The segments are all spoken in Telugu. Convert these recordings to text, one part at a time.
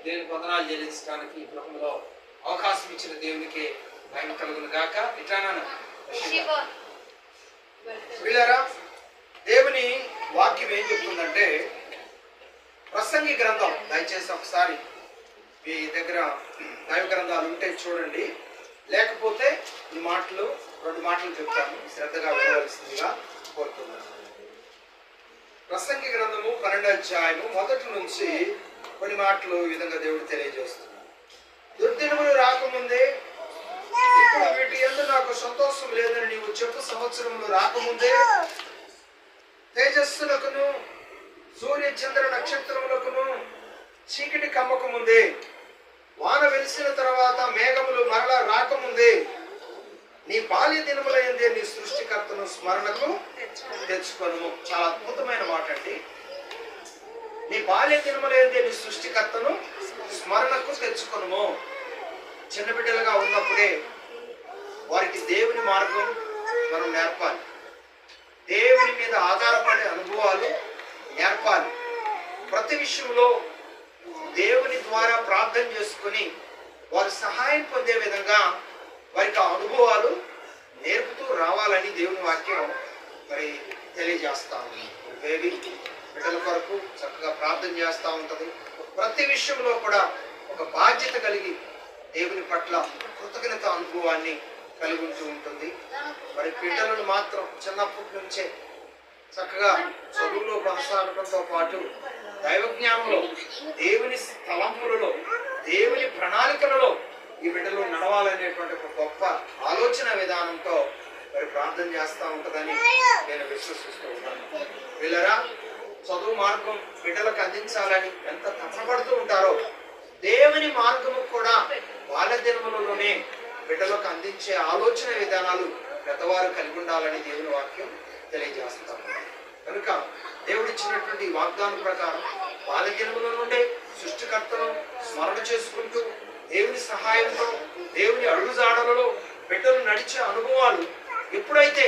దేవునికి వందనాలు చెల్లించడానికి ఈ గృహంలో అవకాశం ఇచ్చిన దేవునికి మహిమ కలుగును గాక. ఇట్లానా ప్రియులారా, దేవుని వాక్యం ఏం చెప్తుందంటే, ప్రసంగి గ్రంథం, దయచేసి ఒకసారి మీ దగ్గర దైవ గ్రంథాలు ఉంటే చూడండి, లేకపోతే ఈ మాటలు 2 మాటలు చెప్తాను, శ్రద్ధగా వినవలసిందిగా కోరుతున్నాను. ప్రసంగి గ్రంథము 12వ అధ్యాయము 1 నుంచి కొన్ని మాటలు ఈ విధంగా దేవుడు తెలియజేస్తున్నాడు. దుర్దినములు రాకముందే ఇప్పుడు వీటి యందు నాకు సంతోషం లేదని నీవు చెప్పు సంవత్సరములు రాకముందే తేజస్సులకును సూర్య చంద్ర నక్షత్రములకును చీకటి కమ్మకముందే వాన వెలిసిన తర్వాత మేఘములు మరలా రాకముందే నీ బాల్య దినములైందే నీ సృష్టికర్తను స్మరణకు తెచ్చుకొనుము. చాలా అద్భుతమైన మాట అండి. నీ బాల్య దినములైందే నీ సృష్టికర్తను స్మరణకు తెచ్చుకొనుము. చిన్న బిడ్డలుగా ఉన్నప్పుడే వారికి దేవుని మార్గం మనం నేర్పాలి. దేవుని మీద ఆధారపడే అనుభవాలు నేర్పాలి. ప్రతి విషయంలో దేవుని ద్వారా ప్రార్థన చేసుకుని వారు సహాయం పొందే విధంగా వారికి ఆ అనుభవాలు నేర్పుతూ రావాలని దేవుని వాక్యం మరి తెలియజేస్తా ఉంది. బేబీ బిడ్డల కొరకు చక్కగా ప్రార్థన చేస్తూ ఉంటుంది. ప్రతి విషయంలో కూడా ఒక బాధ్యత కలిగి దేవుని పట్ల కృతజ్ఞత అనుభవాన్ని కలిగి ఉంటూ ఉంటుంది. మరి బిడ్డలను మాత్రం చిన్నప్పటి నుంచే చక్కగా చదువులో కొనసాగడంతో పాటు దైవజ్ఞానంలో, దేవుని తలంపులలో, దేవుని ప్రణాళికలలో ఈ బిడ్డలు నడవాలనేటువంటి ఒక గొప్ప ఆలోచన విధానంతో మరి ప్రార్థన చేస్తూ ఉంటుందని నేను విశ్వసిస్తూ ఉన్నాను. వీళ్ళరా, చదువు మార్గం బిడ్డలకు అందించాలని ఎంత తప్పపడుతూ ఉంటారో, దేవుని మార్గము కూడా బాల్య దినములలోనే బిడ్డలకు అందించే ఆలోచన విధానాలు పెద్దవారు కలిగి ఉండాలని దేవుని వాక్యం తెలియజేస్తాం. కనుక దేవుడిచ్చినటువంటి వాగ్దానం ప్రకారం బాల్య దినముల నుండే సృష్టికర్తను స్మరణ చేసుకుంటూ దేవుని సహాయంతో, దేవుని అడుగుజాడలలో బిడ్డలు నడిచే అనుభవాలు ఎప్పుడైతే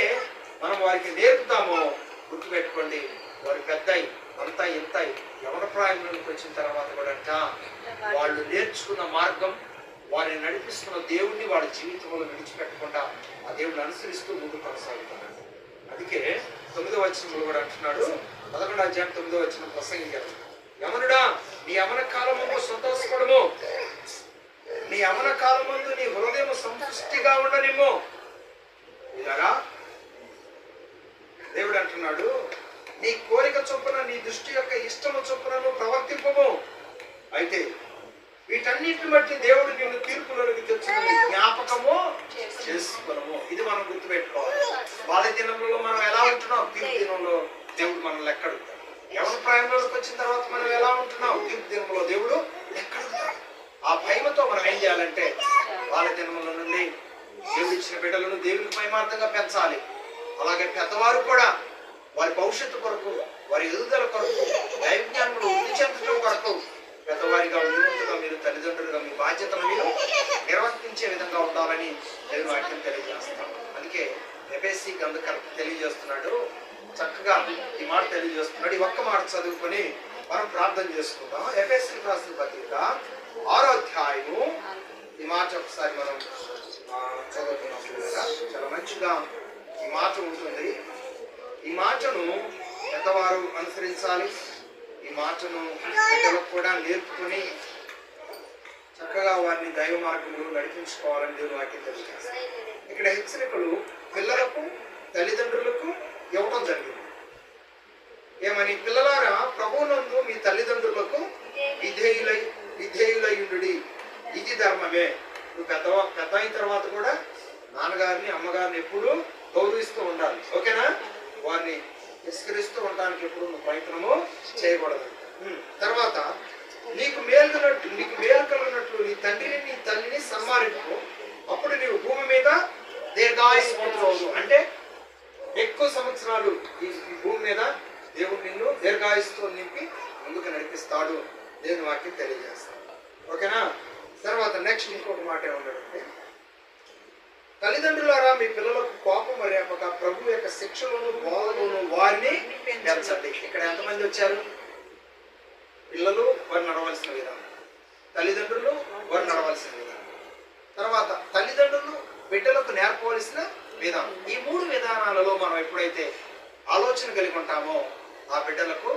మనం వారికి నేర్పుతామో, గుర్తుపెట్టుకోండి, వారు పెద్దయి అంతా ఇంతయి యవన ప్రాయంలోకి వచ్చిన తర్వాత కూడా వాళ్ళు నేర్చుకున్న మార్గం, వారిని నడిపిస్తున్న దేవుణ్ణి వాళ్ళ జీవితంలో విడిచిపెట్టకుండా ఆ దేవుడిని అనుసరిస్తూ ముందుకు కొనసాగుతున్నారు. అందుకే 9వ వచనంలో కూడా అంటున్నాడు, 11వ అధ్యాయం 9వ వచనం ప్రసంగించారు, యవనుడా నీ యవన కాలము సంతోషపడము, నీ యవన కాలమందు నీ హృదయం సంతృష్టిగా ఉండనిమ్ము. ఇలాగా దేవుడు అంటున్నాడు, నీ కోరిక చొప్పున నీ దృష్టి యొక్క ఇష్టము చొప్పునను ప్రవర్తింపము. అయితే వీటన్నిటిని బట్టి దేవుడు నిన్ను తీర్పులోకి తెచ్చుకుని జ్ఞాపకము చేసుకునము. ఇది మనం గుర్తుపెట్టుకోవాలి. బాల్య దినంలో మనం ఎలా ఉంటున్నాం, తీర్పు దినంలో దేవుడు మనం లెక్కడుగుతాడు. యవన ప్రాయంలోకి వచ్చిన తర్వాత మనం ఎలా ఉంటున్నాం, తీర్పు దినంలో దేవుడు లెక్కడుగుతాడు. ఆ భయమతో మనం ఏం చేయాలంటే బాల్య దినముల నుండి దేవుడు ఇచ్చిన బిడ్డలను దేవునికి మహిమార్థంగా పెంచాలి. అలాగే పెద్దవారు కూడా వారి భవిష్యత్తు కొరకు, వారి ఎదుగుదల కొరకు, దైవజ్ఞానంలో వృద్ధి చెందడం కొరకు పెద్దవారిగా ఉన్నట్టుగా మీరు తల్లిదండ్రులుగా మీ బాధ్యతను మీరు నిర్వర్తించే విధంగా ఉండాలని నేను వాక్యం తెలియజేస్తాను. అందుకే ఎఫెసీ గ్రంథకర్త తెలియజేస్తున్నాడు, చక్కగా ఈ మాట తెలియజేస్తున్నాడు. ఈ ఒక్క మాట చదువుకొని మనం ప్రార్థన చేసుకుందాం. ఎఫెసీ రాసిన పత్రిక 6వ అధ్యాయము ఈ మాట ఒకసారి మనం చదువుకున్నప్పుడు చాలా మంచిగా ఈ మాట ఉంటుంది. ఈ మాటను పెద్దవారు అనుసరించాలి. ఈ మాటను బిడ్డలకు కూడా నేర్పుకొని చక్కగా వారిని దైవ మార్గంలో నడిపించుకోవాలని దేవుని వాక్యం తెలియజేస్తారు. ఇక్కడ హెచ్చరికలు పిల్లలకు, తల్లిదండ్రులకు ఇవ్వడం జరిగింది. ఏమని, పిల్లలారా ప్రభువునందు మీ తల్లిదండ్రులకు విధేయులై ఉండుడి, ఇది ధర్మమే. నువ్వు పెద్ద అయిన తర్వాత కూడా నాన్నగారిని, అమ్మగారిని ఎప్పుడు గౌరవిస్తూ ఉండాలి. ఓకేనా? వారిని నిష్కరిస్తూ ఉండడానికి ఎప్పుడు నువ్వు ప్రయత్నము చేయకూడదు. తర్వాత నీకు మేలు కలిగినట్లు నీ తండ్రిని నీ తల్లిని సన్మానించు, అప్పుడు నీవు భూమి మీద దీర్ఘాయుష్మంతుడు. అంటే ఎక్కువ సంవత్సరాలు ఈ భూమి మీద దేవుడు నిన్ను దీర్ఘాయుస్తో నింపి ముందుకు నడిపిస్తాడు. దేవుని వాక్యం తెలియజేస్తాడు. ఓకేనా? తర్వాత నెక్స్ట్ ఇంకొక మాట ఏమన్నాడంటే, తల్లిదండ్రులారా మీ పిల్లలకు కోపం రేపక ప్రభు యొక్క శిక్షలను బోధనను వారిని పెంచండి. ఇక్కడ ఎంతమంది వచ్చారు? పిల్లలు వారు నడవలసిన విధానం. తల్లిదండ్రులు వారు నడవలసిన విధానం, తర్వాత తల్లిదండ్రులు బిడ్డలకు నేర్పవలసిన విధానం. ఈ 3 విధానాలలో మనం ఎప్పుడైతే ఆలోచన కలిగి ఉంటామో ఆ బిడ్డలకు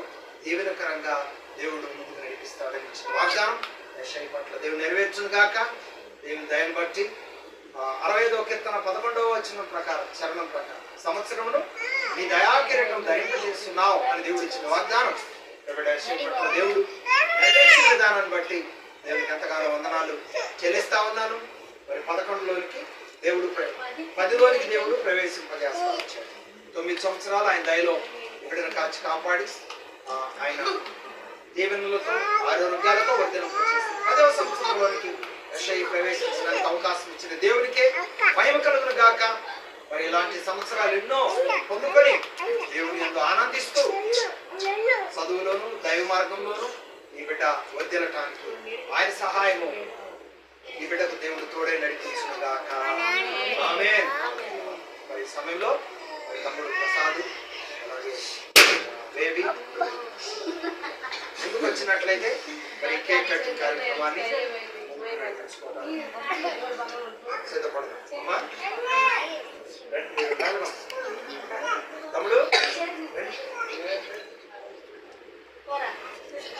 దీవెనకరంగా దేవుడు ముందుకు నడిపిస్తాడని ఇచ్చిన వాగ్దానం యెషయా పట్ల దేవుడు నెరవేర్చును గాక. దేవుని దయను బట్టి 65వ కీర్తన 11వ వచనం ప్రకారం, చరణం ప్రకారం, సంవత్సరమును నీ దయాకిరీటం ధరింపజేస్తున్నావు అని దేవుడు ఇచ్చిన వాగ్దానం దేవుడు నెరవేర్చిన విధానాన్ని బట్టి దేవునికి ఎంతగానో వందనాలు చెల్లిస్తా ఉన్నాను. మరి 11లోనికి దేవుడు 10లోనికి దేవుడు ప్రవేశింపజేస్తా వచ్చాడు. 9 సంవత్సరాలు ఆయన దయలో బిడ్డను కాచి కాపాడి ఆయన దీవెనలతో ఆరోగ్యాలతో వర్ధలింపజేస్తాడు. 10వ సంవత్సరంలోనికి యెషయా ప్రవేశించడానికి అవకాశం ఇచ్చిన దేవునికే మహిమ కలుగును గాక. మరి ఇలాంటి సంవత్సరాలు ఎన్నో పొందుకొని దేవుని యందు ఆనందిస్తూ చదువులోను దైవ మార్గంలోను ఈ బిడ్డ వర్ధిల్లటానికి ఆయన సహాయము ఈ బిడ్డకు దేవుడు తోడే నడిపించును గాక. ఆమేన్. మరి సమయంలో మరి తమ్ముడు ప్రసాద్ అలాగే బేబీ ముందుకు వచ్చినట్లయితే మరి కేక్ కటింగ్ కార్యక్రమాన్ని సిద్ధపడదాం. అమ్మా తమ్ముడు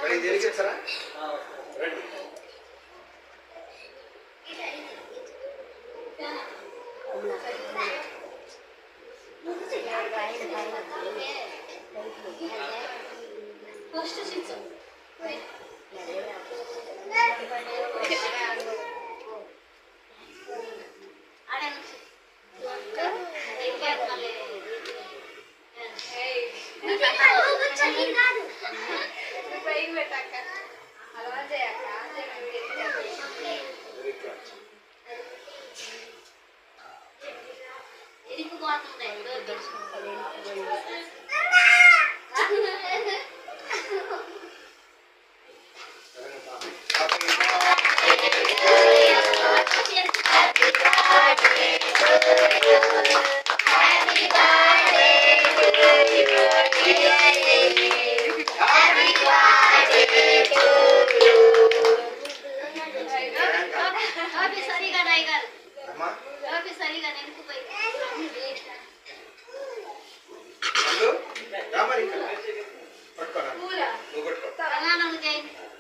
మరి తెలియచారా రండి.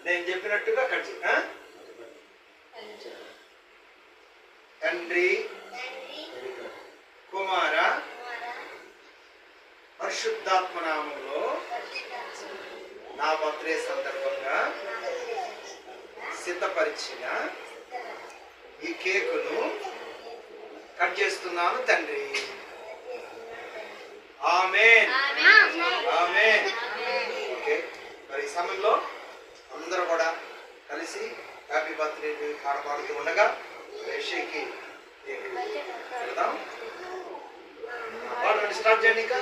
నేను చెప్పినట్టుగా కట్ తండ్రి కుమార పరిశుద్ధాత్మ నామంలో నా బర్త్డే సందర్భంగా సిద్ధపరిచిన ఈ కేకును కట్ చేస్తున్నాను తండ్రి. ఆమేన్ ఆమేన్. ఓకే, మరి ఈ సమయంలో అందరూ కూడా కలిసి హ్యాపీ బర్త్డే పాడపాడుతూ ఉండగా యెషయాకి వెళ్దాం. పాడండి, స్టార్ట్ చేయండి. ఇంకా